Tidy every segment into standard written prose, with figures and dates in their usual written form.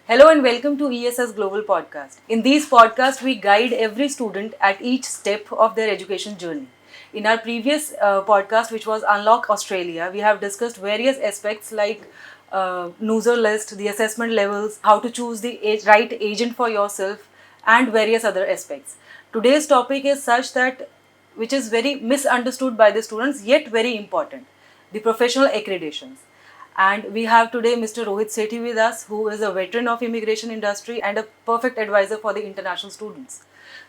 Hello and welcome to ESS Global Podcast. In these podcasts, we guide every student at each step of their education journey. In our previous podcast, which was Unlock Australia, we have discussed various aspects like user list, the assessment levels, how to choose the right agent for yourself, and various other aspects. Today's topic is such that which is very misunderstood by the students, yet very important: the professional accreditations. And we have today Mr. Rohit Sethi with us, who is a veteran of immigration industry and a perfect advisor for the international students.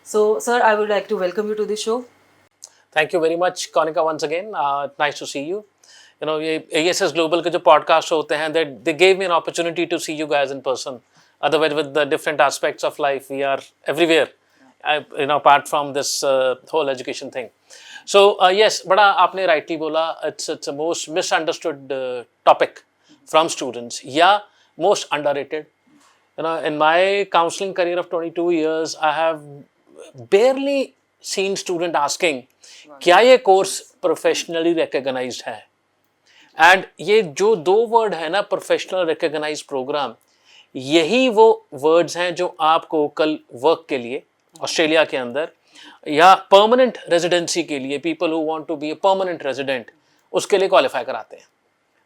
So, sir, I would like to welcome you to the show. Thank you very much, Konika, once again. Nice to see you. You know, ASS Global के जो podcast होते हैं, they gave me an opportunity to see you guys in person. Otherwise, with the different aspects of life, we are everywhere. Apart from this whole education thing. So yes, बड़ा आपने rightly बोला, it's a most misunderstood topic from students. Yeah, most underrated. You know, in my counseling career of 22 years, I have barely seen student asking, क्या ये course professionally recognised है? And ये जो दो word है ना, प्रोफेशनल रिकॉग्नाइज्ड प्रोग्राम, यही वो वर्ड्स हैं जो आपको कल वर्क के लिए ऑस्ट्रेलिया के अंदर या परमानेंट रेजिडेंसी के लिए, people who want to be a permanent resident, उसके लिए क्वालिफाई कराते हैं.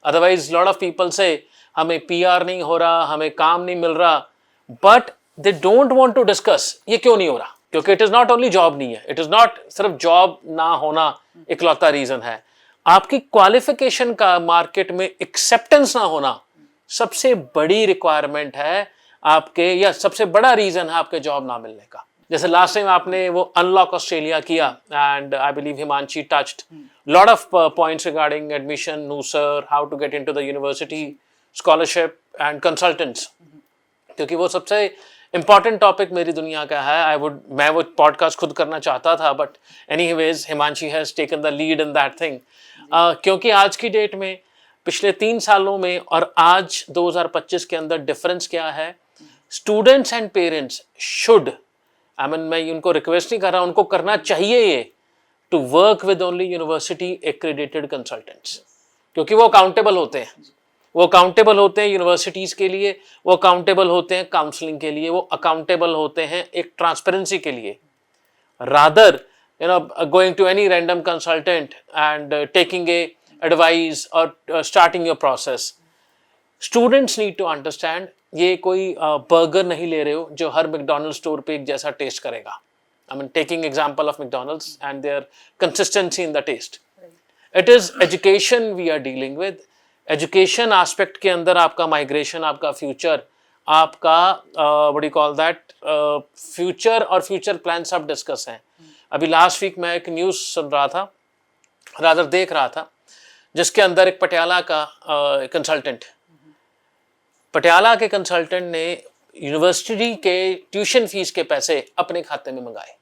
अदरवाइज लॉट ऑफ पीपल से हमें पीआर नहीं हो रहा, हमें काम नहीं मिल रहा, but they don't want to discuss ये क्यों नहीं हो रहा. क्योंकि it is not only job नहीं है, इट इज़ नॉट सिर्फ जॉब ना होना इकलौता रीज़न है. आपकी क्वालिफिकेशन का मार्केट में एक्सेप्टेंस ना होना सबसे बड़ी रिक्वायरमेंट है आपके, या सबसे बड़ा रीज़न है आपके जॉब ना मिलने का. जैसे लास्ट टाइम आपने वो अनलॉक ऑस्ट्रेलिया किया, and I believe Himanshi touched lot of points regarding admission, नूसर, how to get into the university, scholarship and consultants, क्योंकि वो सबसे इम्पॉर्टेंट टॉपिक मेरी दुनिया का है. मैं वो पॉडकास्ट खुद करना चाहता था, but anyways Himanshi has taken the lead in that thing. क्योंकि आज की डेट में, पिछले 3 सालों में और आज 2025 के अंदर डिफरेंस क्या है? स्टूडेंट्स एंड पेरेंट्स शुड, मैं उनको रिक्वेस्ट नहीं कर रहा, उनको करना चाहिए ये, to work with only university accredited consultants, क्योंकि वो अकाउंटेबल होते हैं. वो अकाउंटेबल होते हैं यूनिवर्सिटीज़ के लिए, वो अकाउंटेबल होते हैं काउंसलिंग के लिए, वो अकाउंटेबल होते हैं एक ट्रांसपेरेंसी के लिए. Rather going to any random consultant and taking a advice or starting your process. Students need to understand, ये कोई बर्गर नहीं ले रहे हो जो हर मैकडॉनल्ड्स स्टोर पे एक जैसा टेस्ट करेगा. Taking example of McDonald's and their consistency in the taste. It is education we are dealing with. Education aspect के अंदर आपका माइग्रेशन, आपका फ्यूचर, आपका what you call that future और फ्यूचर प्लान सब डिस्कस हैं. अभी लास्ट वीक मैं एक न्यूज़ सुन रहा था, रादर देख रहा था, जिसके अंदर एक पटियाला का कंसल्टेंट, पटियाला के कंसल्टेंट ने यूनिवर्सिटी के ट्यूशन फीस के पैसे अपने खाते में मंगाए,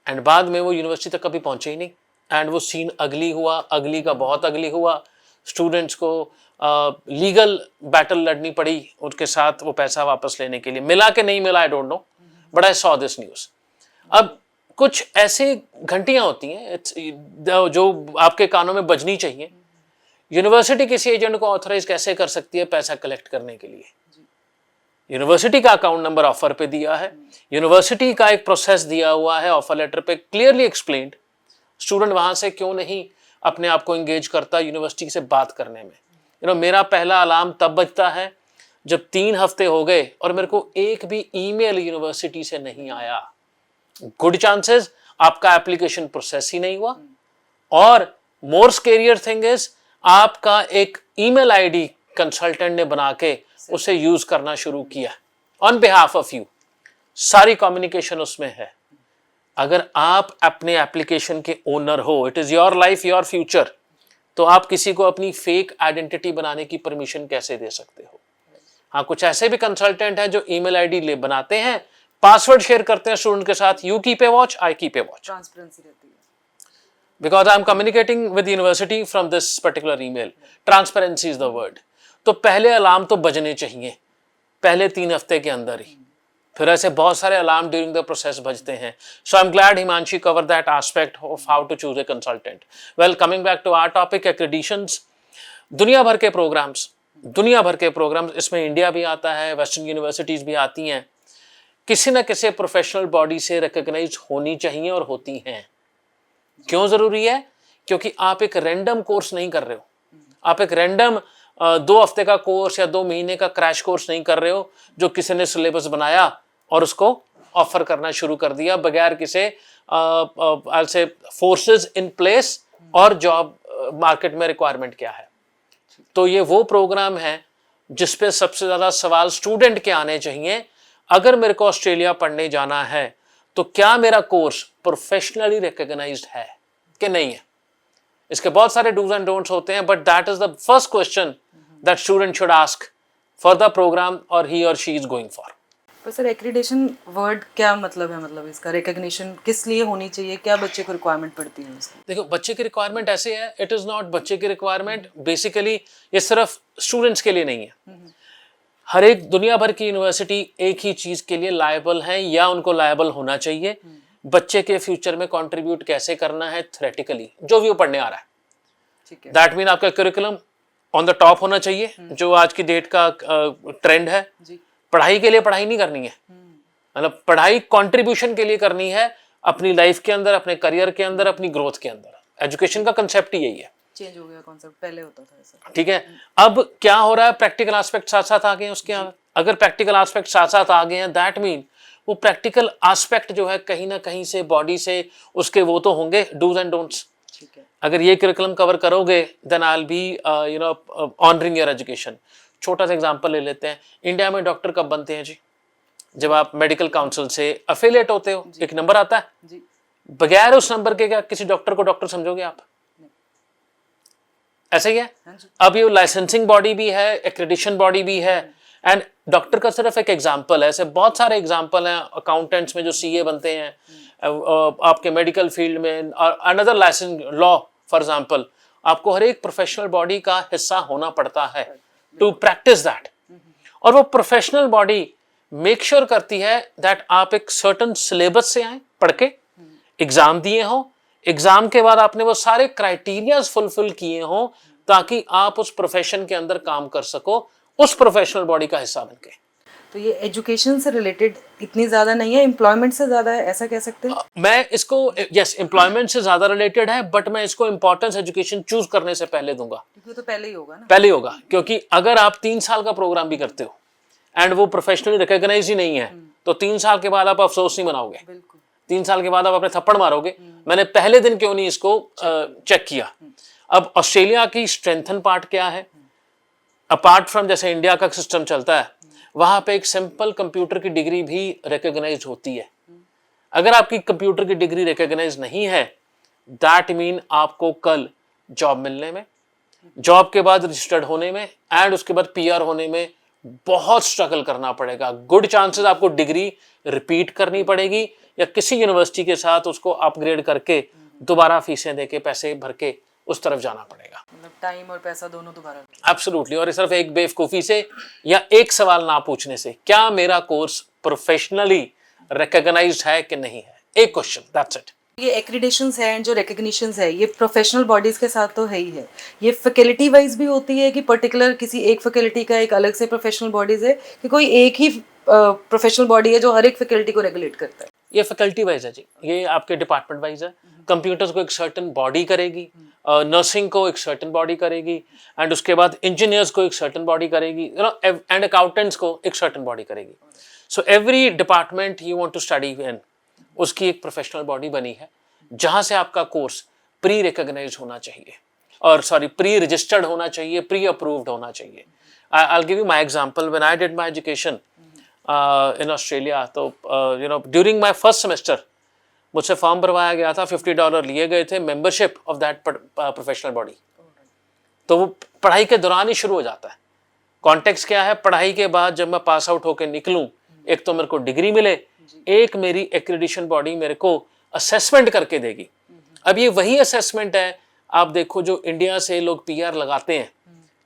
एंड बाद में वो यूनिवर्सिटी तक कभी पहुंचे ही नहीं. एंड वो सीन अगली हुआ, अगली का बहुत अगली हुआ. स्टूडेंट्स को लीगल बैटल लड़नी पड़ी उनके साथ वो पैसा वापस लेने के लिए. मिला कि नहीं मिला, I don't know, but I saw this news. अब कुछ ऐसे घंटियां होती हैं जो आपके कानों में बजनी चाहिए. यूनिवर्सिटी किसी एजेंट को ऑथराइज कैसे कर सकती है पैसा कलेक्ट करने के लिए? यूनिवर्सिटी का अकाउंट नंबर ऑफर पे दिया है, यूनिवर्सिटी का एक प्रोसेस दिया हुआ है ऑफर लेटर पे, क्लियरली एक्सप्लेन्ड. स्टूडेंट वहां से क्यों नहीं अपने आप को एंगेज करता यूनिवर्सिटी से बात करने में? मेरा पहला अलार्म तब बजता है जब 3 हफ्ते हो गए और मेरे को एक भी ईमेल यूनिवर्सिटी से नहीं आया. गुड चांसेस आपका एप्लीकेशन प्रोसेस ही नहीं हुआ, और मोर स्केरियर थिंग इज आपका एक ईमेल आईडी कंसल्टेंट ने बना के उसे यूज करना शुरू किया ऑन बिहाफ ऑफ यू. सारी कम्युनिकेशन उसमें है. अगर आप अपने एप्लीकेशन के ओनर हो, it is your life your future, तो आप किसी को अपनी फेक आइडेंटिटी बनाने की परमिशन कैसे दे सकते हो? हाँ, कुछ ऐसे भी कंसल्टेंट हैं जो ईमेल आईडी ले बनाते हैं, पासवर्ड शेयर करते हैं स्टूडेंट के साथ, you keep a watch, I keep a watch. Transparency रहती है. Because I am communicating with the university from this particular email. Transparency is the word. तो पहले अलार्म तो बजने चाहिए पहले 3 हफ्ते के अंदर ही. फिर ऐसे बहुत सारे अलार्म ड्यूरिंग द प्रोसेस बजते हैं. So I am glad Himanshi cover that aspect of how to choose a consultant. Well, coming back to our topic, accreditations. दुनिया भर के प्रोग्राम्स दुनिया भर के प्रोग्राम्स, इसमें इंडिया भी आता है, वेस्टर्न यूनिवर्सिटीज़ भी आती हैं, किसी न किसी प्रोफेशनल बॉडी से रिकॉग्नाइज होनी चाहिए और होती हैं। क्यों ज़रूरी है? क्योंकि आप एक रैंडम कोर्स नहीं कर रहे हो, आप एक रैंडम 2 हफ्ते का कोर्स या 2 महीने का क्रैश कोर्स नहीं कर रहे हो जो किसी ने सिलेबस बनाया और उसको ऑफर करना शुरू कर दिया बगैर किसी से फोर्सेस इन प्लेस और जॉब मार्केट में रिक्वायरमेंट क्या है। तो ये वो प्रोग्राम है जिसपे सबसे ज़्यादा सवाल स्टूडेंट के आने चाहिए। अगर मेरे को ऑस्ट्रेलिया पढ़ने जाना है तो क्या मेरा कोर्स प्रोफेशनली रिकॉग्नाइज्ड है कि नहीं है? इसके बहुत सारे डूज एंड डोंट्स होते हैं, but that is the first question that student should ask for the programme और ही और शी इज गोइंग फॉर। पर सर एक्रीडेशन वर्ड क्या मतलब है, मतलब इसका रिकॉग्निशन किस लिए होनी चाहिए, क्या बच्चे को रिक्वायरमेंट पड़ती है उसकी? देखो, बच्चे की रिक्वायरमेंट ऐसे है, इट इज़ नॉट बच्चे की रिक्वायरमेंट, बेसिकली ये सिर्फ स्टूडेंट्स के लिए नहीं है। हर एक दुनिया भर की यूनिवर्सिटी एक ही चीज़ के लिए लायबल है या उनको लायबल होना चाहिए, बच्चे के फ्यूचर में कंट्रीब्यूट कैसे करना है थ्योरेटिकली, जो भी वो पढ़ने आ रहा है। ठीक है, दैट मीन आपका करिकुलम ऑन द टॉप होना चाहिए, जो आज की डेट का ट्रेंड है। जी, पढ़ाई के लिए पढ़ाई नहीं करनी है, मतलब पढ़ाई कंट्रीब्यूशन के लिए करनी है, अपनी लाइफ के अंदर, अपने करियर के अंदर, अपनी ग्रोथ के अंदर। एजुकेशन का कंसेप्ट ही यही है। चेंज हो गया कॉन्सेप्ट, पहले होता था ऐसा। ठीक है, अब क्या हो रहा है, प्रैक्टिकल एस्पेक्ट साथ साथ आ गए हैं उसके अंदर। अगर प्रैक्टिकल एस्पेक्ट साथ साथ आ गए हैं, दैट मीन वो प्रैक्टिकल एस्पेक्ट जो है कहीं ना कहीं से बॉडी से उसके वो तो होंगे डूज एंड डोंट्स। ठीक है, अगर ये करिकुलम कवर करोगे then I will be honouring your education. छोटा सा एग्जांपल ले लेते हैं, इंडिया में डॉक्टर कब बनते हैं जी? जब आप मेडिकल काउंसिल से अफिलिएट होते हो, एक नंबर आता है जी, बगैर उस नंबर के क्या किसी डॉक्टर को डॉक्टर समझोगे आप? ऐसा ही है। हाँ जी, अब ये लाइसेंसिंग बॉडी भी है, एक्रेडिशन बॉडी भी है, एंड डॉक्टर का सिर्फ एक एग्जांपल है, ऐसे बहुत सारे एग्जांपल हैं। अकाउंटेंट्स में जो सीए बनते हैं, आपके मेडिकल फील्ड में, और another licence law for example, आपको हर एक प्रोफेशनल बॉडी का हिस्सा होना पड़ता है टू प्रैक्टिस दैट। और वो प्रोफेशनल बॉडी मेक श्योर करती है दैट आप एक सर्टन सिलेबस से आए, पढ़ के एग्जाम दिए हो, एग्जाम के बाद आपने वो सारे क्राइटेरियाज फुलफिल किए हो ताकि आप उस प्रोफेशन के अंदर काम कर सको, उस प्रोफेशनल बॉडी का हिस्सा बनके। तो ये एजुकेशन से रिलेटेड इतनी ज़्यादा नहीं है, एम्प्लॉयमेंट से ज़्यादा है, ऐसा कह सकते हैं? मैं इसको यस एम्प्लॉयमेंट से ज्यादा रिलेटेड है, बट मैं इसको इंपॉर्टेंस एजुकेशन चूज करने से पहले दूंगा। क्योंकि तो पहले ही होगा ना। पहले होगा, क्योंकि अगर आप 3 साल का प्रोग्राम भी करते हो एंड वो प्रोफेशनली रिकॉग्नाइज ही नहीं है तो 3 साल के बाद आप अफसोस नहीं मनाओगे, बिल्कुल, 3 साल के बाद आप अपने थप्पड़ मारोगे, मैंने पहले दिन क्यों नहीं इसको चेक किया। अब ऑस्ट्रेलिया की स्ट्रेंथन पार्ट क्या है, अपार्ट फ्रॉम जैसे इंडिया का सिस्टम चलता है, वहां पे एक सिंपल कंप्यूटर की डिग्री भी रिकॉग्नाइज होती है। अगर आपकी कंप्यूटर की डिग्री रिकॉग्नाइज नहीं है, दैट मीन आपको कल जॉब मिलने में, जॉब के बाद रजिस्टर्ड होने में एंड उसके बाद पीआर होने में बहुत स्ट्रगल करना पड़ेगा। गुड चांसेस आपको डिग्री रिपीट करनी पड़ेगी या किसी यूनिवर्सिटी के साथ उसको अपग्रेड करके दोबारा फीसें देके पैसे भर के उस तरफ जाना पड़ेगा। मतलब टाइम और पैसा दोनों दोबारा। एब्सोल्युटली। और सिर्फ एक बेवकूफ़ी से या एक सवाल ना पूछने से, क्या मेरा कोर्स प्रोफेशनली रिकॉग्नाइज्ड है कि नहीं है, एक क्वेश्चन, दैट्स इट। ये एक्रीडेशंस है जो रिकॉग्निशंस है, ये प्रोफेशनल बॉडीज के साथ तो है ही है, ये फैकल्टी वाइज भी होती है कि पर्टिकुलर किसी एक फैकल्टी का एक अलग से प्रोफेशनल बॉडीज है, कि कोई एक ही प्रोफेशनल बॉडी है जो हर एक फैकल्टी को रेगुलेट करता है? ये फैकल्टी वाइज है जी, ये आपके डिपार्टमेंट वाइज है। कंप्यूटर्स को एक सर्टन बॉडी करेगी, नर्सिंग को एक सर्टन बॉडी करेगी, एंड उसके बाद इंजीनियर्स को एक सर्टन बॉडी करेगी, एंड अकाउंटेंट्स को एक सर्टन बॉडी करेगी। So every department you want to study in, उसकी एक प्रोफेशनल बॉडी बनी है जहां से आपका कोर्स प्री रिकॉग्नाइज होना चाहिए, और सॉरी प्री रजिस्टर्ड होना चाहिए, प्री अप्रूव्ड होना चाहिए। I will give you my example. When I did my education in Australia, तो ड्यूरिंग माय फर्स्ट सेमेस्टर मुझसे फॉर्म भरवाया गया था, $50 लिए गए थे, membership of that professional body. तो वो पढ़ाई के दौरान ही शुरू हो जाता है। कॉन्टेक्स्ट क्या है, पढ़ाई के बाद जब मैं पास आउट होकर निकलूं, एक तो मेरे को डिग्री मिले, एक मेरी एक्रेडिशन बॉडी मेरे को असेसमेंट करके देगी। अब ये वही असेसमेंट है, आप देखो जो इंडिया से लोग पीआर लगाते हैं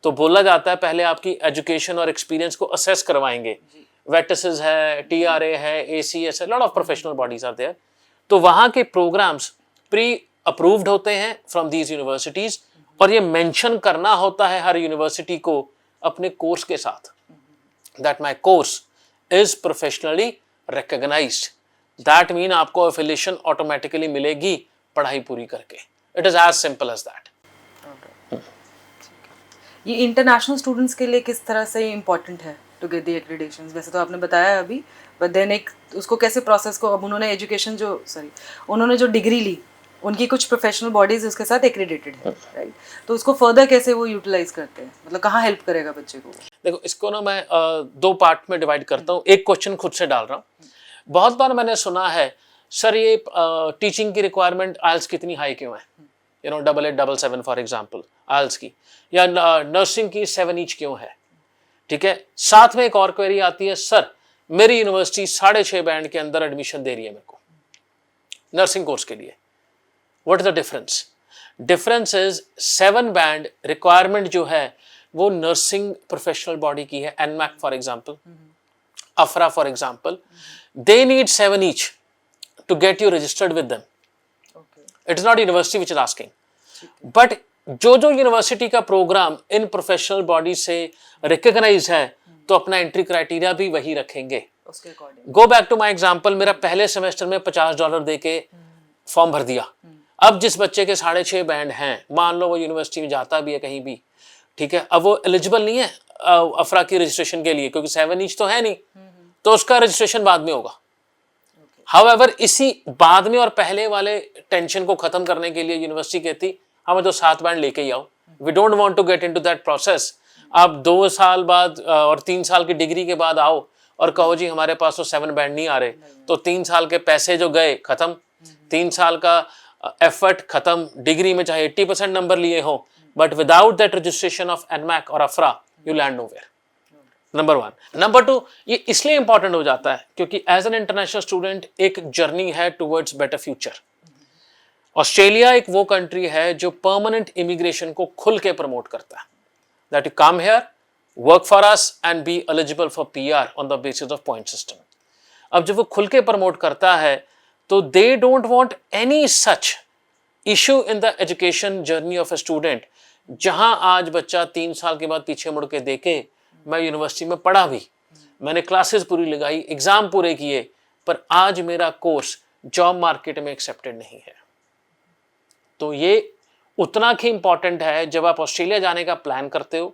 तो बोला जाता है पहले आपकी एजुकेशन और एक्सपीरियंस को असेस करवाएंगे। वेटिसेस है, टीआरए है, एसीएस है, lot of professional bodies are there. तो वहाँ के प्रोग्राम्स प्री अप्रूव्ड होते हैं फ्रॉम दीज यूनिवर्सिटीज, और ये मेंशन करना होता है हर यूनिवर्सिटी को अपने कोर्स के साथ, that my course is professionally recognised, that mean आपको एफिलिएशन ऑटोमेटिकली मिलेगी पढ़ाई पूरी करके. It is as simple as that. ये इंटरनेशनल स्टूडेंट्स के लिए किस तरह से इम्पोर्टेंट है टू गेट द एक्रेडिटेशंस? वैसे तो आपने बताया अभी, बट देन एक उसको कैसे प्रोसेस को, अब उन्होंने एजुकेशन उन्होंने जो डिग्री ली, उनकी कुछ प्रोफेशनल बॉडीज उसके साथ एक्रेडिटेड है, राइट? तो उसको फर्दर कैसे वो यूटिलाइज करते हैं, मतलब कहाँ हेल्प करेगा बच्चे को? देखो, इसको ना मैं दो पार्ट में डिवाइड करता हूँ. एक क्वेश्चन खुद से डाल रहा हूँ. बहुत बार मैंने सुना है, सर ये टीचिंग की रिक्वायरमेंट आइल्स कितनी हाई क्यों है, 8877 फॉर एग्जाम्पल आइल्स की, या नर्सिंग की 7 ईच क्यों है. ठीक है, साथ में एक और क्वेरी आती है, सर मेरी यूनिवर्सिटी 6.5 बैंड के अंदर एडमिशन दे रही है मेरे को नर्सिंग कोर्स के लिए. What is the difference? Difference is 7 band requirement जो है वो नर्सिंग प्रोफेशनल बॉडी की है. एनमैक फॉर एग्जाम्पल, अफरा for example, they need 7 each to get you registered with them. It is not university which is asking. But जो university का programme in professional body से recognise है, तो अपना एंट्री क्राइटेरिया भी वही रखेंगे. Go back to my example, मेरा पहले सेमेस्टर में $50 दे के फॉर्म भर दिया. अब जिस बच्चे के 6.5 बैंड हैं, मान लो वो यूनिवर्सिटी में जाता भी है कहीं भी, ठीक है, अब वो एलिजिबल नहीं है अफरा की रजिस्ट्रेशन के लिए, क्योंकि 7 ईच तो है नहीं, तो उसका रजिस्ट्रेशन बाद में होगा. हाउएवर इसी बाद में और पहले वाले टेंशन को खत्म करने के लिए यूनिवर्सिटी कहती हमें तो 7 बैंड लेके ही आओ. We don't want to get into that process. आप 2 साल बाद और 3 साल की डिग्री के बाद आओ और कहो जी हमारे पास तो 7 बैंड नहीं आ रहे, तो 3 साल के पैसे जो गए खत्म, 3 साल का एफर्ट खत्म. डिग्री में चाहे 80% नंबर लिए हो, but without that registration of एनमैक और अफरा you land nowhere. Number 1. Number 2, ये इसलिए इंपॉर्टेंट हो जाता है क्योंकि एज एन इंटरनेशनल स्टूडेंट एक जर्नी है टुवर्ड्स बेटर फ्यूचर. ऑस्ट्रेलिया एक वो कंट्री है जो परमानेंट इमिग्रेशन को खुल के प्रमोट करता है, that you come here, work for us and be eligible for PR on the basis of point system. अब जब वो खुल के प्रमोट करता है तो दे don't want any such issue in the education journey of a student, जहां आज बच्चा 3 साल के बाद पीछे मुड़ के देखे, मैं यूनिवर्सिटी में पढ़ा भी, मैंने क्लासेस पूरी लगाई, एग्जाम पूरे किए, पर आज मेरा कोर्स जॉब मार्केट में एक्सेप्टेड नहीं है. तो ये उतना ही इंपॉर्टेंट है. जब आप ऑस्ट्रेलिया जाने का प्लान करते हो,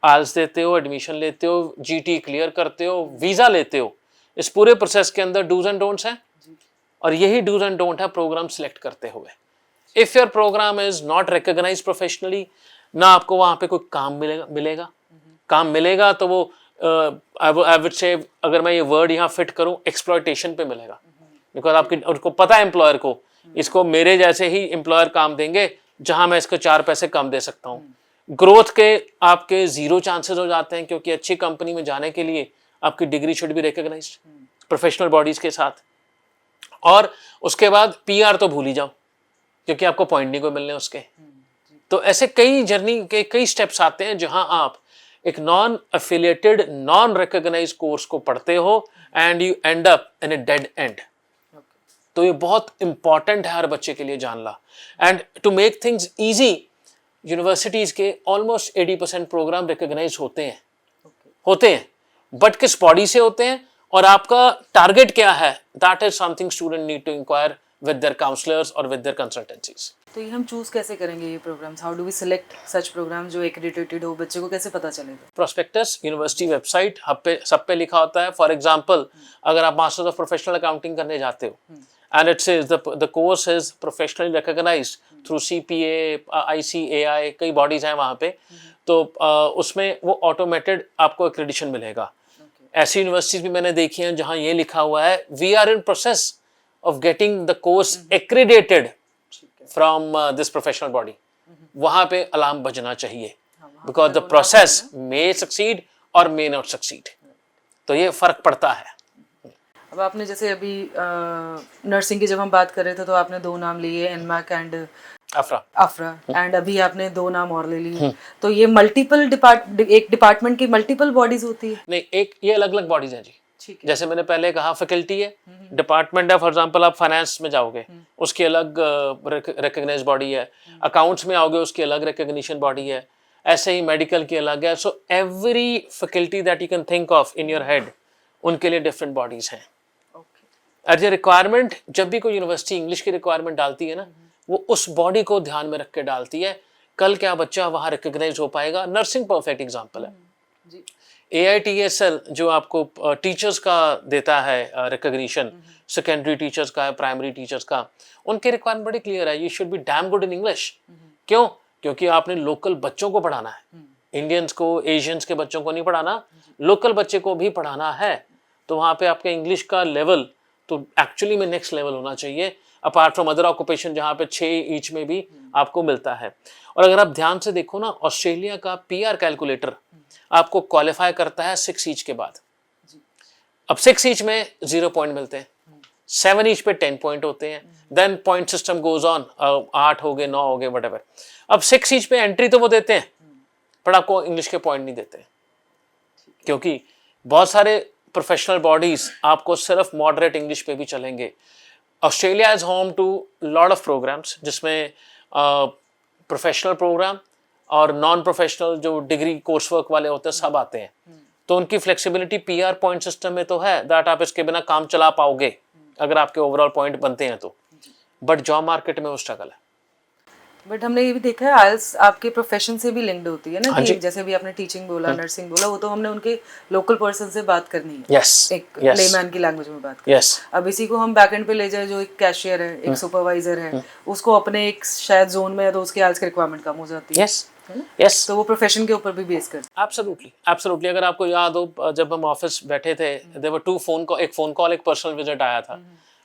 आइल्स देते हो, एडमिशन लेते हो, जीटी क्लियर करते हो, वीजा लेते हो, इस पूरे प्रोसेस के अंदर डूज एंड डोंट्स हैं, और यही डूज एंड डोंट है प्रोग्राम सिलेक्ट करते हुए. If your programme is not recognised professionally, ना आपको वहां पे कोई काम काम मिलेगा तो वो आई वुड से, अगर मैं ये वर्ड यहाँ फिट करूँ, एक्सप्लॉयटेशन पे मिलेगा. बिकॉज आपकी उनको पता है एम्प्लॉयर को, इसको मेरे जैसे ही एम्प्लॉयर काम देंगे जहां मैं इसको 4 पैसे कम दे सकता हूँ. ग्रोथ के आपके 0 चांसेस हो जाते हैं, क्योंकि अच्छी कंपनी में जाने के लिए आपकी degree should be recognised professional bodies के साथ. और उसके बाद पीआर तो भूल ही जाओ, क्योंकि आपको पॉइंट नहीं कोई मिलने उसके. तो ऐसे कई जर्नी के कई स्टेप्स आते हैं जहां आप एक non affiliated, non recognised course को पढ़ते हो and you end up in a dead end. तो ये बहुत इंपॉर्टेंट है हर बच्चे के लिए जानना. And to make things easy, universities के ऑलमोस्ट 80% प्रोग्राम रिकॉग्नाइज होते हैं, बट किस बॉडी से होते हैं और आपका टारगेट क्या है, that is something student need to enquire with their counsellors और विद देयर कंसल्टेंसीज. तो ये हम चूज कैसे करेंगे ये programmes? How do we select such programme जो एक्रेडिटेड हो? बच्चे को कैसे पता चलेगा? प्रोस्पेक्टस यूनिवर्सिटी वेबसाइट सब पे लिखा होता है. फॉर एग्जांपल, अगर आप मास्टर्स ऑफ प्रोफेशनल अकाउंटिंग करने जाते हो and it says the course is professionally recognised through CPA, ICAI, कई बॉडीज हैं वहाँ पे, तो उसमें वो ऑटोमेटेड आपको एक्रेडिशन मिलेगा. ऐसी यूनिवर्सिटीज भी मैंने देखी हैं जहाँ ये लिखा हुआ है, we are in process of getting the course accredited from this professional body. वहां पे अलार्म बजना चाहिए, because the process may succeed और मे नॉट सक्सीड. तो ये फर्क पड़ता है. अब आपने जैसे अभी नर्सिंग की जब हम बात कर रहे थे तो आपने 2 नाम लिए, एनमैक एंड अफरा, एंड अभी आपने 2 नाम और ले लिए. तो ये मल्टीपल एक डिपार्टमेंट की मल्टीपल बॉडीज होती है? नहीं, एक ये अलग अलग बॉडीज हैं जी. जैसे मैंने पहले कहा, फैकल्टी है, डिपार्टमेंट है. फॉर एग्जांपल आप फाइनेंस में जाओगे, उसकी अलग रिकॉग्नाइज्ड बॉडी है. अकाउंट्स में आओगे, उसकी अलग रिकॉग्निशन बॉडी है. ऐसे ही मेडिकल की अलग है. So every faculty that you can think of in your head, उनके लिए डिफरेंट बॉडीज हैं. और ये रिक्वायरमेंट जब भी कोई यूनिवर्सिटी इंग्लिश की रिक्वायरमेंट डालती है ना, वो उस बॉडी को ध्यान में रख के डालती है. कल क्या बच्चा वहाँ रिकग्नाइज हो पाएगा. नर्सिंग परफेक्ट एग्जाम्पल है. AITSL जो आपको टीचर्स का देता है रिकग्निशन, सेकेंडरी टीचर्स का है, प्राइमरी टीचर्स का, उनके रिक्वायरमेंट बड़ी क्लियर है. You should be damn good in English. क्यों? क्योंकि आपने लोकल बच्चों को पढ़ाना है. इंडियंस को, एशियंस के बच्चों को नहीं पढ़ाना, लोकल बच्चे को भी पढ़ाना है. तो वहाँ पे आपके इंग्लिश का लेवल तो एक्चुअली में नेक्स्ट लेवल होना चाहिए, अपार्ट फ्रॉम अदर ऑक्यूपेशन जहाँ पे 6 ईच में भी आपको मिलता है. और अगर आप ध्यान से देखो ना, ऑस्ट्रेलिया का PR कैलकुलेटर आपको क्वालिफाई करता है 6 ईच के बाद. अब 6 ईच में 0 पॉइंट मिलते हैं, 7 ईच पे 10 पॉइंट होते हैं, then point system goes on, 8 हो गए, 9 हो गए, व्हाटएवर. अब 6 ईच पे एंट्री तो वो देते हैं, पर आपको इंग्लिश के पॉइंट नहीं देते, क्योंकि बहुत सारे प्रोफेशनल बॉडीज आपको सिर्फ मॉडरेट इंग्लिश पे भी चलेंगे. Australia is home to lot of programmes, जिसमें प्रोफेशनल प्रोग्राम और नॉन प्रोफेशनल जो डिग्री कोर्स वर्क वाले होते हैं सब आते हैं. तो उनकी फ्लेक्सिबिलिटी PR पॉइंट सिस्टम में तो है, दैट आप इसके बिना काम चला पाओगे अगर आपके ओवरऑल पॉइंट बनते हैं तो. बट जॉब मार्केट में वो स्ट्रगल है. बट हमने ये भी देखा है आइल्स आपके प्रोफेशन से भी लिंक्ड होती है ना, कि जैसे भी आपने टीचिंग बोला, नर्सिंग बोला, वो तो हमने उनके लोकल पर्सन से बात करनी है. एक लेमैन की लैंग्वेज में बात करनी है. अब इसी को हम बैक एंड पे ले जाए, जो एक कैशियर है, एक सुपरवाइजर है, उसको अपने एक शायद जोन में है तो उसके आइल्स की रिक्वायरमेंट कम हो जाती है. यस, तो वो प्रोफेशन के ऊपर भी बेस करता है. एब्सोल्युटली. अगर आपको याद हो, जब हम ऑफिस बैठे थे, देयर वर 2 फोन कॉल, एक फोन कॉल, एक पर्सनल विजिट आया था.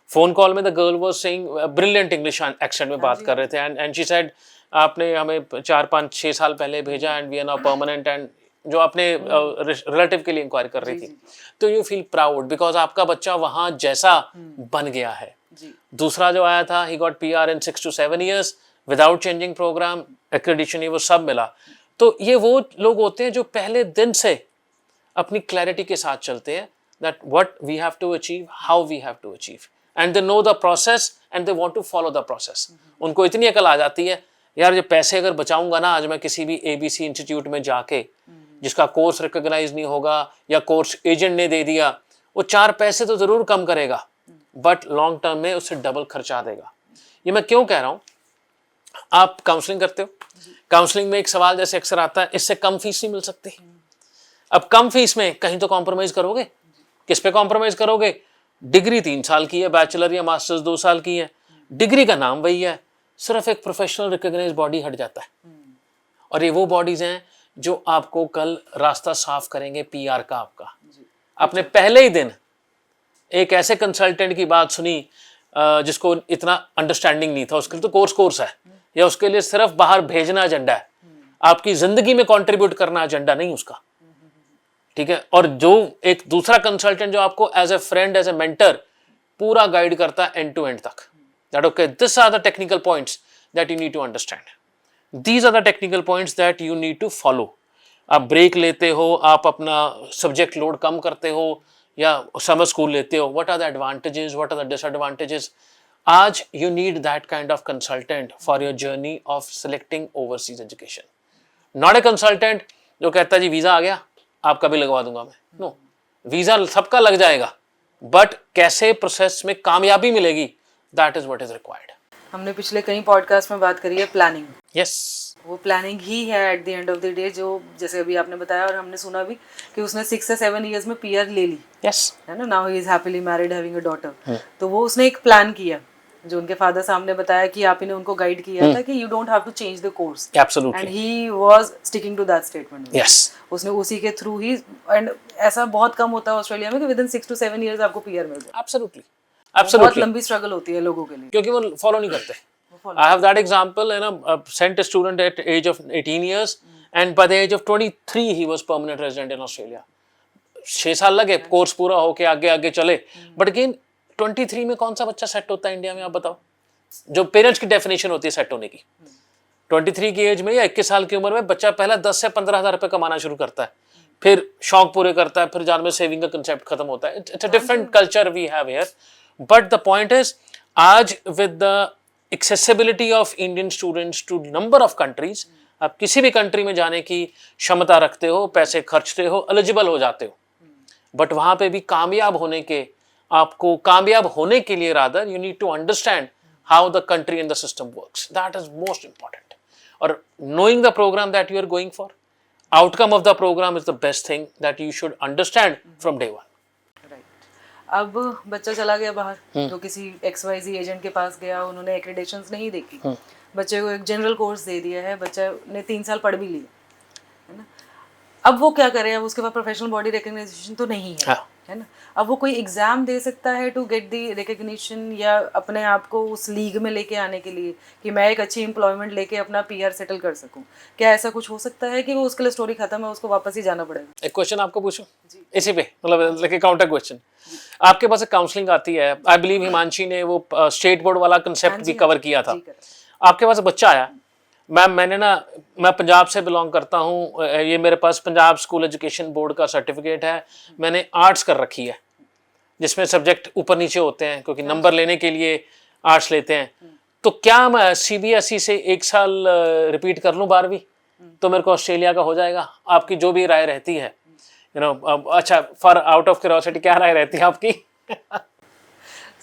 फोन कॉल में the girl was saying, brilliant English accent में बात कर रहे थे, एंड शी सेड आपने हमें 4-5-6 साल पहले भेजा and we are now permanent, and जो आपने रिलेटिव के लिए इंक्वायरी कर रही थी. तो यू फील प्राउड बिकॉज आपका बच्चा वहाँ जैसा बन गया है. दूसरा जो आया था, ही गॉट PR इन 6 to 7 years without changing programme, accreditation, वो सब मिला. तो ये वो लोग होते हैं जो पहले दिन से अपनी क्लैरिटी के साथ चलते हैं, that what we have to achieve, how we have to achieve, and they know the process and they want to follow the process. उनको इतनी अकल आ जाती है, यार ये पैसे अगर बचाऊंगा ना आज मैं किसी भी ABC इंस्टीट्यूट में जाके, जिसका कोर्स रिकॉग्नाइज नहीं होगा या कोर्स एजेंट ने दे दिया, वो 4 पैसे तो जरूर कम करेगा, बट लॉन्ग टर्म में उससे डबल खर्चा देगा. ये मैं क्यों कह रहा हूँ? आप काउंसलिंग करते हो, काउंसलिंग में एक सवाल जैसे अक्सर आता है, इससे कम फीस नहीं मिल सकती. अब कम फीस में कहीं तो कॉम्प्रोमाइज करोगे. किस पे कॉम्प्रोमाइज करोगे? डिग्री 3 साल की है, बैचलर या मास्टर्स 2 साल की है, डिग्री का नाम वही है, सिर्फ एक प्रोफेशनल रिकॉग्नाइज बॉडी हट जाता है. और ये वो बॉडीज हैं जो आपको कल रास्ता साफ करेंगे PR का. आपका आपने पहले ही दिन एक ऐसे कंसल्टेंट की बात सुनी जिसको इतना अंडरस्टैंडिंग नहीं था, उसके लिए तो कोर्स है, या उसके लिए सिर्फ बाहर भेजना एजेंडा है, आपकी जिंदगी में कंट्रीब्यूट करना एजेंडा नहीं उसका. ठीक है. और जो एक दूसरा कंसल्टेंट जो आपको as a friend, as a mentor पूरा गाइड करता है एंड टू एंड तक, that okay, this are the technical points that you need to understand, these are the technical points that you need to follow. आप break लेते हो, आप अपना subject load कम करते हो, या समर स्कूल लेते हो, what are the advantages, what are the disadvantages. आज you need that kind of consultant for your journey of selecting overseas education. Not a consultant जो कहता है जी वीजा आ गया आपका भी लगवा दूंगा मैं. नो, वीजा सबका लग जाएगा, बट कैसे प्रोसेस में कामयाबी मिलेगी, that is what is required. हमने पिछले कई पॉडकास्ट में बात करी है प्लानिंग. Yes. वो प्लानिंग ही है at the end of the day, जो जैसे अभी आपने बताया और हमने सुना भी कि उसने 6 से 7 ईयर्स में PR ले ली. Yes. है ना. Now he is happily married, having a daughter. तो वो उसने एक प्लान किया, जो उनके फादर साहब ने बताया कि आप इन्हें उनको गाइड किया था कि you don't have to change the course. Absolutely. And he was sticking to that statement. Yes. उसने उसी के थ्रू ही, एंड ऐसा बहुत कम होता है ऑस्ट्रेलिया में कि विद इन 6 to 7 ईयर्स आपको PR मिल जाए. Absolutely. बहुत लंबी स्ट्रगल होती है लोगों के लिए, क्योंकि वो फॉलो नहीं करते. I have that example, sent a student at age of 18 years and by the age of 23 he was permanent resident in Australia. 6 साल लगे कोर्स पूरा होके आगे चले, बट अगेन 23 में कौन सा बच्चा सेट होता है इंडिया में, आप बताओ, जो पेरेंट्स की डेफिनेशन होती है सेट होने की. 23 की एज में या 21 साल की उम्र में बच्चा पहला 10 से 15 हज़ार रुपये कमाना शुरू करता है, फिर शौक पूरे करता है, फिर जान में सेविंग का कंसेप्ट खत्म होता है. It's a different culture we have here, but the point is आज with the accessibility of Indian students to number of countries, आप किसी भी कंट्री में जाने की क्षमता रखते हो, पैसे खर्चते हो, एलिजिबल हो जाते हो। बट वहाँ पे भी कामयाब होने के आपको कामयाब होने के लिए rather you need to understand how the country and the system works, that is most important. और knowing the program that you are going for, outcome of the programme is the best thing that you should understand from day one. अब बच्चा चला गया बाहर, तो किसी XYZ agent के पास गया, उन्होंने एक्रेडिटेशंस नहीं देखी, बच्चे को एक जनरल कोर्स दे दिया है, बच्चा ने 3 साल पढ़ भी लिया, है ना। अब वो क्या करे, अब उसके पास प्रोफेशनल बॉडी रिकग्निशन तो नहीं है, है ना। अब वो कोई एग्जाम दे सकता है टू गेट दी रिकग्निशन, या अपने आप को उस लीग में लेके आने के लिए कि मैं एक अच्छी एम्प्लॉयमेंट लेके अपना PR सेटल कर सकूं, क्या ऐसा कुछ हो सकता है कि वो उसके लिए स्टोरी खत्म है, उसको वापस ही जाना पड़ेगा? एक क्वेश्चन आपको पूछूं इसी पे, मतलब लेके काउंटर क्वेश्चन। आपके पास एक काउंसलिंग आती है, आई बिलीव हिमांशी ने वो स्टेट बोर्ड वाला कंसेप्ट भी कवर किया था। आपके पास बच्चा आया, मैम मैं पंजाब से बिलोंग करता हूँ, ये मेरे पास पंजाब स्कूल एजुकेशन बोर्ड का सर्टिफिकेट है, मैंने आर्ट्स कर रखी है, जिसमें सब्जेक्ट ऊपर नीचे होते हैं क्योंकि नंबर लेने के लिए आर्ट्स लेते हैं, तो क्या मैं CBSE से 1 साल रिपीट कर लूँ 12वीं, तो मेरे को ऑस्ट्रेलिया का हो जाएगा? आपकी जो भी राय रहती है, अच्छा, फॉर आउट ऑफ क्यूरियोसिटी क्या राय रहती है आपकी?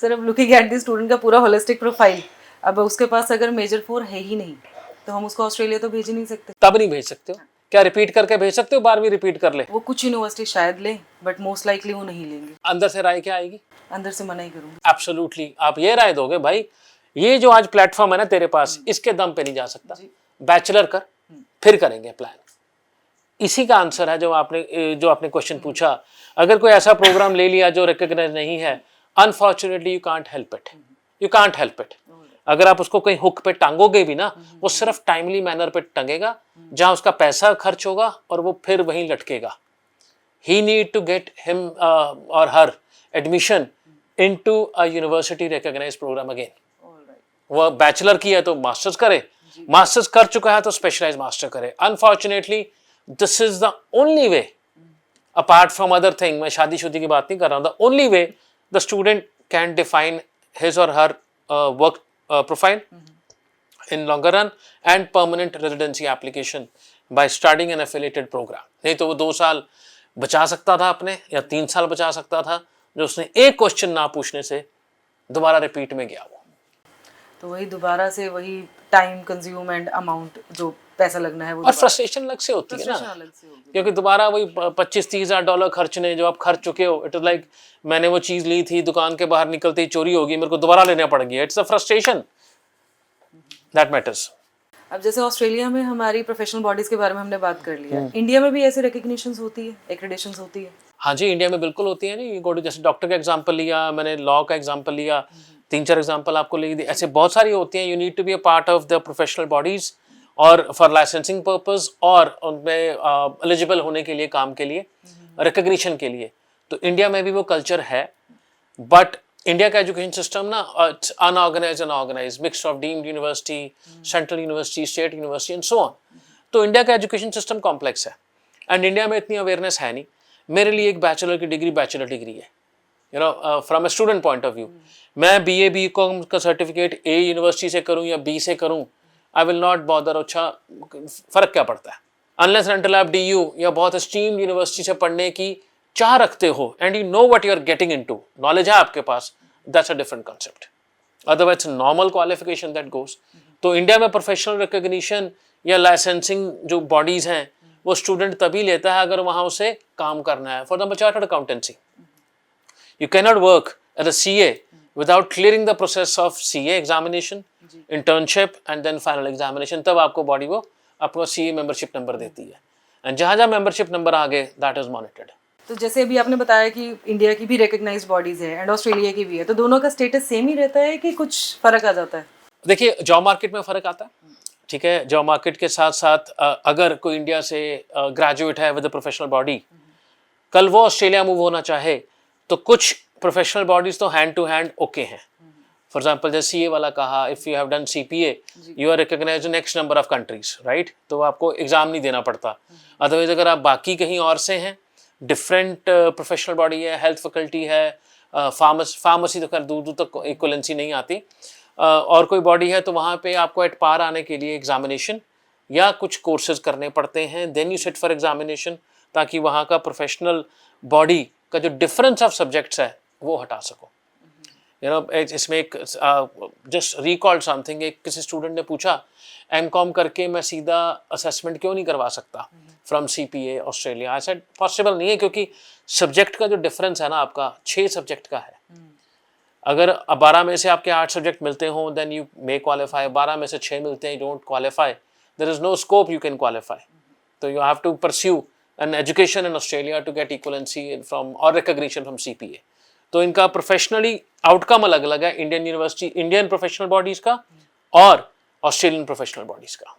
सर, अब लुकिंग एट द स्टूडेंट का पूरा होलिस्टिक प्रोफाइल, अब उसके पास अगर मेजर 4 है ही नहीं, तो हम उसको ऑस्ट्रेलिया तो भेज ही नहीं सकते। तब नहीं भेज सकते हो? क्या रिपीट करके भेज सकते हो? 12वीं रिपीट कर ले? वो कुछ यूनिवर्सिटी शायद ले, बट मोस्ट लाइकली वो नहीं लेंगे। अंदर से राय क्या आएगी? अंदर से मना ही करूंगी। एब्सोल्युटली, आप ये राय दोगे भाई ये जो आज प्लेटफॉर्म है ना तेरे पास, इसके दम पे नहीं जा सकता, बैचलर कर, फिर करेंगे प्लान। इसी का आंसर है जो आपने क्वेश्चन पूछा। अगर कोई ऐसा प्रोग्राम ले लिया जो रिकॉग्नाइज नहीं है, unfortunately you can't help it, you can't help it. अगर आप उसको कहीं हुक पे टांगोगे भी ना, वो सिर्फ टाइमली मैनर पे टंगेगा, जहां उसका पैसा खर्च होगा और वो फिर वहीं लटकेगा। He need to get him or her admission into a university recognised program again. वो बैचलर की है तो मास्टर्स करे, मास्टर्स कर चुका है तो स्पेशलाइज मास्टर करे। Unfortunately this is the only way, apart from other thing, मैं शादी की बात नहीं कर रहा हूँ, the only way the student can define his or her work profile in longer run and permanent residency application by starting an affiliated program। नहीं तो वो 2 साल बचा सकता था अपने, या 3 साल बचा सकता था, जो उसने एक क्वेश्चन ना पूछने से दोबारा रिपीट में गया। वो तो वही दोबारा से वही टाइम कंज्यूम एंड अमाउंट जो पैसा लगना है वो, और फ्रस्ट्रेशन अलग से होती है ना, क्योंकि दोबारा वही 25-30 हज़ार डॉलर खर्चने जो आप खर्च चुके हो। इट इज लाइक मैंने वो चीज़ ली थी, दुकान के बाहर निकलते ही चोरी होगी, मेरे को दोबारा लेना पड़ गया। It's a frustration that matters. अब जैसे ऑस्ट्रेलिया में हमारी प्रोफेशनल बॉडीज के बारे में हमने बात कर लिया, इंडिया में भी ऐसे रिकग्निशंस होती है, एक्रेडिटेशंस होती है? हाँ जी, इंडिया में बिल्कुल होती है जी। जैसे डॉक्टर का एग्जांपल लिया मैंने, लॉ का एग्जांपल लिया, 3-4 एग्जांपल आपको ले दी, ऐसे बहुत सारी होती हैं। You need to be a part of the professional bodies और फॉर लाइसेंसिंग पर्पस, और उनमें एलिजिबल होने के लिए, काम के लिए, रिकग्निशन के लिए। तो इंडिया में भी वो कल्चर है, बट इंडिया का एजुकेशन सिस्टम ना unorganise and organise, mix of deemed university, central university, state university and so on. तो इंडिया का एजुकेशन सिस्टम कॉम्प्लेक्स है, एंड इंडिया में इतनी अवेयरनेस है नहीं। मेरे लिए एक बैचलर डिग्री है, you know, from a student point of view. मैं BA BCom का सर्टिफिकेट A यूनिवर्सिटी से करूं या B से करूं, आई विल नॉट बॉदर। अच्छा, फर्क क्या पड़ता है? अनलेस एंड अनटिल आप DU या बहुत स्टीम्ड यूनिवर्सिटी से पढ़ने की चाह रखते हो, and you know what you are getting into, knowledge है आपके पास, that's a different concept. Otherwise normal qualification that goes. तो इंडिया में प्रोफेशनल रिकग्निशन या लाइसेंसिंग जो बॉडीज हैं, वो स्टूडेंट तभी लेता है अगर वहां उसे काम करना है। For example chartered accountancy, you cannot work as a CA without clearing the process of CA examination, internship and then final examination। तब आपको बॉडी वो आपको CA मेंबरशिप नंबर देती है, एंड जहाँ मेंबरशिप नंबर आ गए दैट इज मॉनिटर्ड। तो जैसे अभी आपने बताया कि इंडिया की भी रिकग्नाइज्ड बॉडीज है एंड ऑस्ट्रेलिया की भी है, तो दोनों का स्टेटस सेम ही रहता है कि कुछ फर्क आ जाता है? देखिए, जॉब मार्केट में फ़र्क आता है, ठीक है। जॉब मार्केट के साथ साथ अगर कोई इंडिया से ग्रेजुएट है विद अ प्रोफेशनल बॉडी, कल वो ऑस्ट्रेलिया मूव होना चाहे तो कुछ प्रोफेशनल बॉडीज तो हैंड टू हैंड ओके हैं। फॉर एग्जाम्पल जैसे CA वाला कहा, if you have done CPA you are recognised in X number of countries, right? तो आपको एग्जाम नहीं देना पड़ता। अदरवाइज अगर आप बाकी कहीं और से हैं, डिफरेंट प्रोफेशनल बॉडी है, हेल्थ फैकल्टी है, फार्मेसी तो खैर दूर दूर तक इक्वलेंसी नहीं आती, और कोई बॉडी है, तो वहाँ पे आपको एट पार आने के लिए एग्जामिनेशन या कुछ कोर्सेज करने पड़ते हैं, then you sit for examination, ताकि वहाँ का प्रोफेशनल बॉडी का जो डिफरेंस ऑफ सब्जेक्ट्स है वो हटा सको। यू नो इसमें एक जस्ट रिकॉल समथिंग, एक किसी स्टूडेंट ने पूछा एमकॉम करके मैं सीधा असेसमेंट क्यों नहीं करवा सकता from CPA Australia. I said possible नहीं है, क्योंकि सब्जेक्ट का जो डिफरेंस है ना आपका 6 सब्जेक्ट का है। अगर 12 में से आपके 8 सब्जेक्ट मिलते हों देन यू मे क्वालिफाई, 12 में से 6 मिलते हैं you don't qualify, there is no scope you can qualify. तो you have to pursue an education in Australia to get equivalency from और रिकॉग्निशन फ्रॉम सीपीए। तो इनका प्रोफेशनली आउटकम अलग अलग है, Indian university Indian professional bodies का और Australian professional bodies का।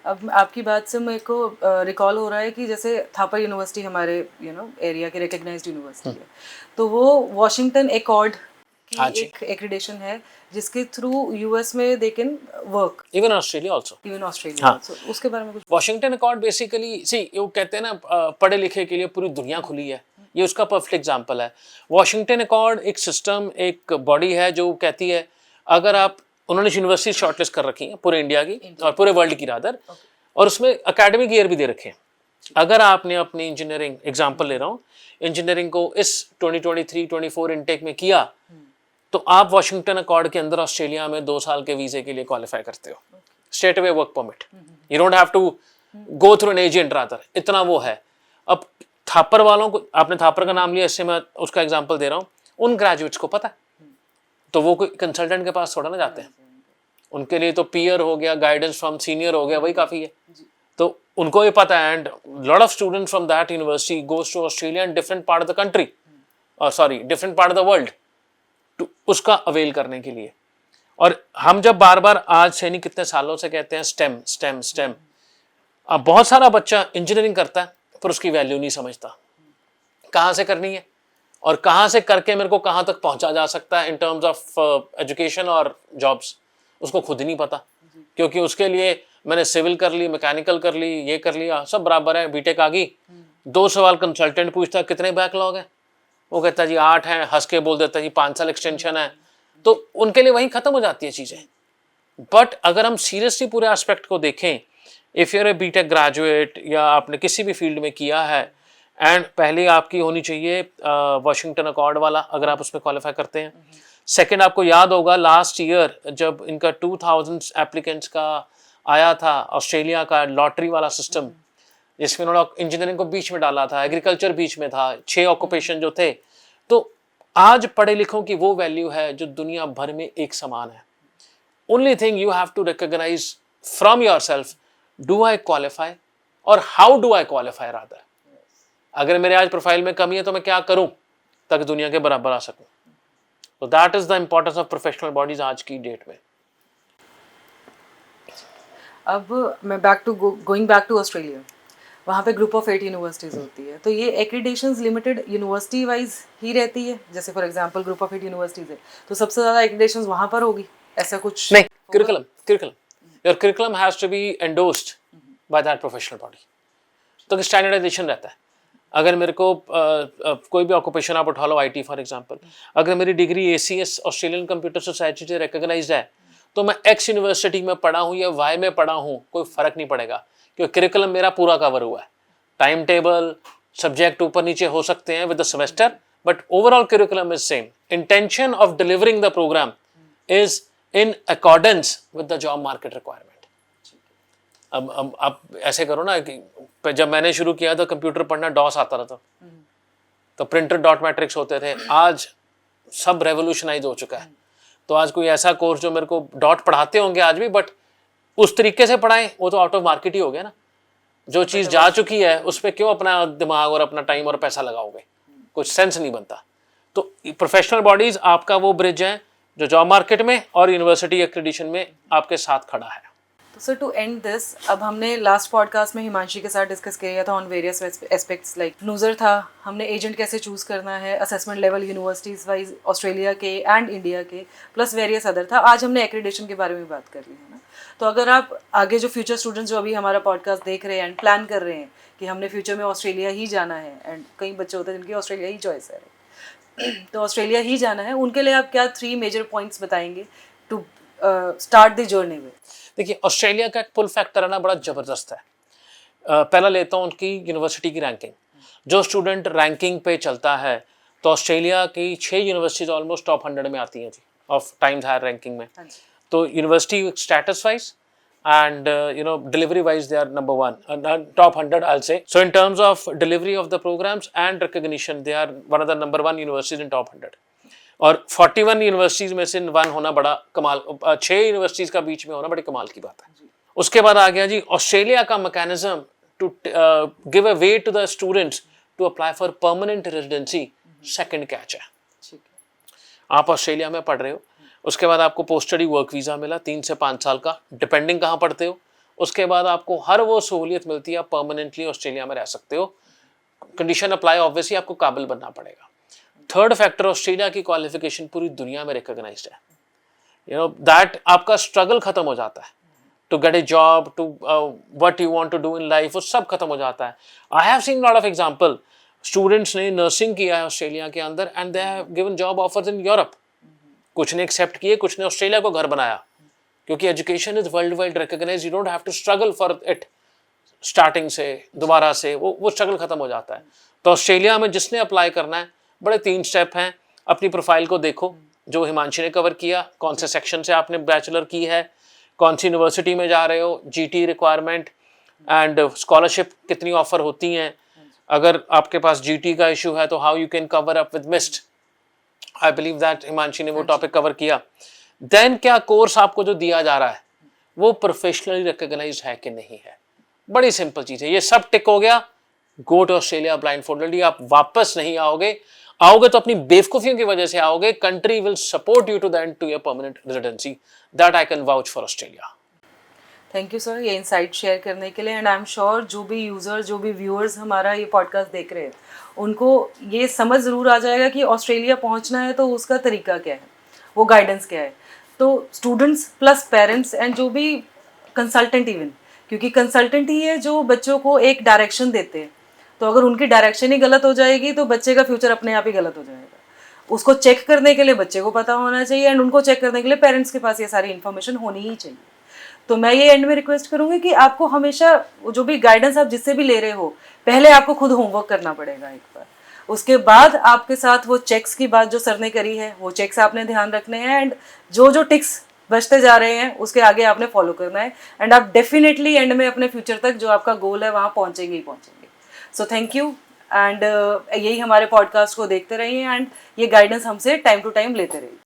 अब आपकी बात से मेरे को रिकॉल हो रहा है कि जैसे थापर यूनिवर्सिटी हमारे एरिया की रिकग्नाइज्ड यूनिवर्सिटी है, तो वो वॉशिंगटन एकॉर्ड की एक एक्रीडेशन है जिसके थ्रू यूएस में they can work, even Australia also, even Australia also. उसके बारे में कुछ? वॉशिंगटन अकॉर्ड बेसिकली सी वो कहते हैं ना पढ़े लिखे के लिए पूरी दुनिया खुली है, ये उसका परफेक्ट एग्जांपल है। वॉशिंगटन अकॉर्ड एक सिस्टम, एक बॉडी है जो कहती है अगर आप, उन्होंने यूनिवर्सिटी शॉर्टलिस्ट कर रखी है पूरे इंडिया की और पूरे वर्ल्ड की रादर, और उसमें एकेडमिक ईयर भी दे रखे हैं। अगर आपने अपनी इंजीनियरिंग एग्जांपल ले रहा हूँ, इंजीनियरिंग को इस 2023-24 इनटेक में किया तो आप वॉशिंगटन अकॉर्ड के अंदर ऑस्ट्रेलिया में 2 साल के वीजे के लिए क्वालिफाई करते हो, straight away work permit, you don't have to go through an agent rather, इतना वो है। अब थापर वालों को, आपने थापर का नाम लिया, इससे मैं उसका एग्जांपल दे रहा हूँ, उन ग्रेजुएट्स को पता है, तो वो कोई कंसल्टेंट के पास थोड़ा ना जाते हैं, उनके लिए तो पीयर हो गया, गाइडेंस फ्रॉम सीनियर हो गया, वही काफ़ी है। तो उनको ये पता है, and lot of students from that university goes to Australia and different part of the country, sorry different part of the world, उसका अवेल करने के लिए। और हम जब बार बार आज से नहीं कितने सालों से कहते हैं स्टेम स्टेम स्टेम, अब बहुत सारा बच्चा इंजीनियरिंग करता है पर उसकी वैल्यू नहीं समझता, कहाँ से करनी है और कहाँ से करके मेरे को कहाँ तक पहुँचा जा सकता है इन टर्म्स ऑफ एजुकेशन और जॉब्स, उसको खुद ही नहीं पता, क्योंकि उसके लिए मैंने सिविल कर ली, मैकेनिकल कर ली, ये कर लिया, सब बराबर है, बीटेक आ गई, 2 सवाल कंसल्टेंट पूछता है कितने बैकलॉग है, वो कहता है जी 8 हैं, हंस के बोल देता है जी 5 साल एक्सटेंशन है, तो उनके लिए वहीं ख़त्म हो जाती है चीज़ें। बट अगर हम सीरियसली पूरे एस्पेक्ट को देखें, if you're a BTech graduate या आपने किसी भी फील्ड में किया है, एंड पहले आपकी होनी चाहिए वॉशिंगटन अकॉर्ड वाला, अगर आप उसमें क्वालिफाई करते हैं। सेकंड, आपको याद होगा लास्ट ईयर जब इनका 2000 एप्लीकेंट्स का आया था ऑस्ट्रेलिया का लॉटरी वाला सिस्टम, जिसमें उन्होंने इंजीनियरिंग को बीच में डाला था, एग्रीकल्चर बीच में था, 6 ऑक्यूपेशन जो थे। तो आज पढ़े लिखों की वो वैल्यू है जो दुनिया भर में एक समान है। Only thing you have to recognise from yourself, do I qualify or how do I qualify rather. अगर मेरे आज प्रोफाइल में कमी है तो मैं क्या करूं ताकि दुनिया के बराबर आ सकूं। तो that is the importance of professional bodies आज की डेट में। अब मैं गोइंग बैक टू ऑस्ट्रेलिया, वहाँ पे ग्रुप ऑफ 8 यूनिवर्सिटीज़ होती है, तो ये एक्रीडेशंस लिमिटेड यूनिवर्सिटी वाइज ही रहती है? जैसे for example group of 8 universities है तो सबसे ज़्यादा एक्रीडेशंस वहाँ पर होगी, ऐसा कुछ नहीं? curriculum your curriculum has to be endorsed by that professional body, तो स्टैंडर्डाइजेशन रहता है। अगर मेरे को कोई भी ऑक्यूपेशन आप उठा लो, आईटी फॉर एग्जांपल, अगर मेरी degree ACS Australian computer society से रिकॉग्नाइज्ड है तो मैं एक्स यूनिवर्सिटी में पढ़ा हूँ या वाई में पढ़ा हूँ, कोई फर्क नहीं पड़ेगा, क्योंकि करिकुलम मेरा पूरा कवर हुआ है। टाइम टेबल सब्जेक्ट ऊपर नीचे हो सकते हैं with the semester, but overall curriculum is same. Intention of delivering the programme is in accordance with the job market requirement. अब आप ऐसे करो ना कि जब मैंने शुरू किया तो कंप्यूटर पढ़ना डॉस आता रहता, तो प्रिंटर डॉट मैट्रिक्स होते थे, आज सब रेवोल्यूशनाइज हो चुका है। तो आज कोई ऐसा कोर्स जो मेरे को डॉट पढ़ाते होंगे आज भी, बट उस तरीके से पढ़ाएं, वो तो आउट ऑफ मार्केट ही हो गया ना। जो चीज़ जा चुकी है उस पर क्यों अपना दिमाग और अपना टाइम और पैसा लगाओगे, कुछ सेंस नहीं बनता। तो प्रोफेशनल बॉडीज आपका वो ब्रिज है जो जॉब मार्केट में और यूनिवर्सिटी एक्रेडिशन में आपके साथ खड़ा है। तो सर, टू एंड दिस, अब हमने लास्ट पॉडकास्ट में हिमांशी के साथ डिस्कस किया था ऑन वेरियस एस्पेक्ट्स, लाइक नूजर था, हमने एजेंट कैसे चूज़ करना है, assessment level universities wise Australia के एंड इंडिया के, प्लस वेरियस अदर था। आज हमने एक्रेडिशन के बारे में बात कर ली है ना। तो अगर आप आगे जो फ्यूचर स्टूडेंट्स जो अभी हमारा पॉडकास्ट देख रहे हैं एंड प्लान कर रहे हैं कि हमने फ्यूचर में ऑस्ट्रेलिया ही जाना है, एंड कई बच्चे होते हैं जिनकी ऑस्ट्रेलिया ही चॉइस है, तो ऑस्ट्रेलिया ही जाना है, उनके लिए आप क्या 3 मेजर पॉइंट्स बताएंगे to start the journey with? देखिए ऑस्ट्रेलिया का एक पुल फैक्टर है ना, बड़ा ज़बरदस्त है। पहला लेता हूँ उनकी यूनिवर्सिटी की रैंकिंग। जो स्टूडेंट रैंकिंग पे चलता है तो ऑस्ट्रेलिया की 6 यूनिवर्सिटीज ऑलमोस्ट टॉप 100 में आती हैं जी, ऑफ टाइम्स हायर रैंकिंग में। तो university status wise and delivery wise they are number one, top 100 I'll say. So in terms of delivery of the programs and recognition they are one of the number one universities in top 100 और 41 universities में से one होना बड़ा कमाल, 6 universities का बीच में होना बड़ी कमाल की बात है। उसके बाद आ गया जी ऑस्ट्रेलिया का mechanism to give a way to the students to apply for permanent residency, second catch है। आप ऑस्ट्रेलिया में पढ़ रहे हो, उसके बाद आपको पोस्ट स्टडी वर्क वीज़ा मिला 3 से 5 साल का, डिपेंडिंग कहाँ पढ़ते हो। उसके बाद आपको हर वो सहूलियत मिलती है, आप परमानेंटली ऑस्ट्रेलिया में रह सकते हो। कंडीशन अप्लाई ऑब्वियसली आपको काबिल बनना पड़ेगा। थर्ड फैक्टर, ऑस्ट्रेलिया की क्वालिफिकेशन पूरी दुनिया में रिकॉग्नाइज्ड है। दैट आपका स्ट्रगल खत्म हो जाता है to get a job, to what you want to do in life, वो सब खत्म हो जाता है। I have seen lot of example, students ने नर्सिंग किया है ऑस्ट्रेलिया के अंदर and they have given job offers in Europe. कुछ ने एक्सेप्ट किए, कुछ ने ऑस्ट्रेलिया को घर बनाया, क्योंकि education is world wide recognised. You don't have to struggle for it starting से, दोबारा से वो स्ट्रगल खत्म हो जाता है। तो ऑस्ट्रेलिया में जिसने अप्लाई करना है, बड़े 3 स्टेप हैं। अपनी प्रोफाइल को देखो, जो हिमांशी ने कवर किया, कौन से सेक्शन से आपने बैचलर की है, कौन सी यूनिवर्सिटी में जा रहे हो, जीटी रिक्वायरमेंट एंड स्कॉलरशिप कितनी ऑफर होती हैं। अगर आपके पास जीटी का इशू है तो how you can cover up with mist. I believe that Himanshi ने वो टॉपिक कवर किया। देन क्या कोर्स आपको जो दिया जा रहा है वो प्रोफेशनली रिकॉग्नाइज्ड है कि नहीं है। बड़ी सिंपल चीज़ है, ये सब टिक हो गया, go to Australia blindfoldedly. आप वापस नहीं आओगे तो अपनी बेवकूफ़ियों की वजह से आओगे। Country will support you to the end to your permanent residency, that I can vouch for Australia. Thank you sir ये इनसाइट शेयर करने के लिए। एंड आई एम श्योर जो भी यूज़र, जो भी व्यूअर्स हमारा ये पॉडकास्ट देख रहे हैं, उनको ये समझ ज़रूर आ जाएगा कि ऑस्ट्रेलिया पहुंचना है तो उसका तरीका क्या है, वो गाइडेंस क्या है। तो स्टूडेंट्स प्लस पेरेंट्स एंड जो भी कंसल्टेंट, इवन क्योंकि कंसल्टेंट ही है जो बच्चों को एक डायरेक्शन देते हैं, तो अगर उनकी डायरेक्शन ही गलत हो जाएगी तो बच्चे का फ्यूचर अपने आप ही गलत हो जाएगा। उसको चेक करने के लिए बच्चे को पता होना चाहिए एंड उनको चेक करने के लिए पेरेंट्स के पास ये सारी इन्फॉर्मेशन होनी ही चाहिए। तो मैं ये एंड में रिक्वेस्ट करूँगी कि आपको हमेशा जो भी गाइडेंस आप जिससे भी ले रहे हो, पहले आपको खुद होमवर्क करना पड़ेगा एक बार। उसके बाद आपके साथ वो चेक्स की बात जो सर ने करी है, वो चेक्स आपने ध्यान रखने हैं एंड जो टिक्स बचते जा रहे हैं उसके आगे आपने फॉलो करना है एंड आप डेफिनेटली एंड में अपने फ्यूचर तक जो आपका गोल है वहाँ पहुँचेंगे ही पहुँचेंगे। सो थैंक यू एंड यही हमारे पॉडकास्ट को देखते रहिए एंड ये गाइडेंस हमसे टाइम टू टाइम लेते रहिए।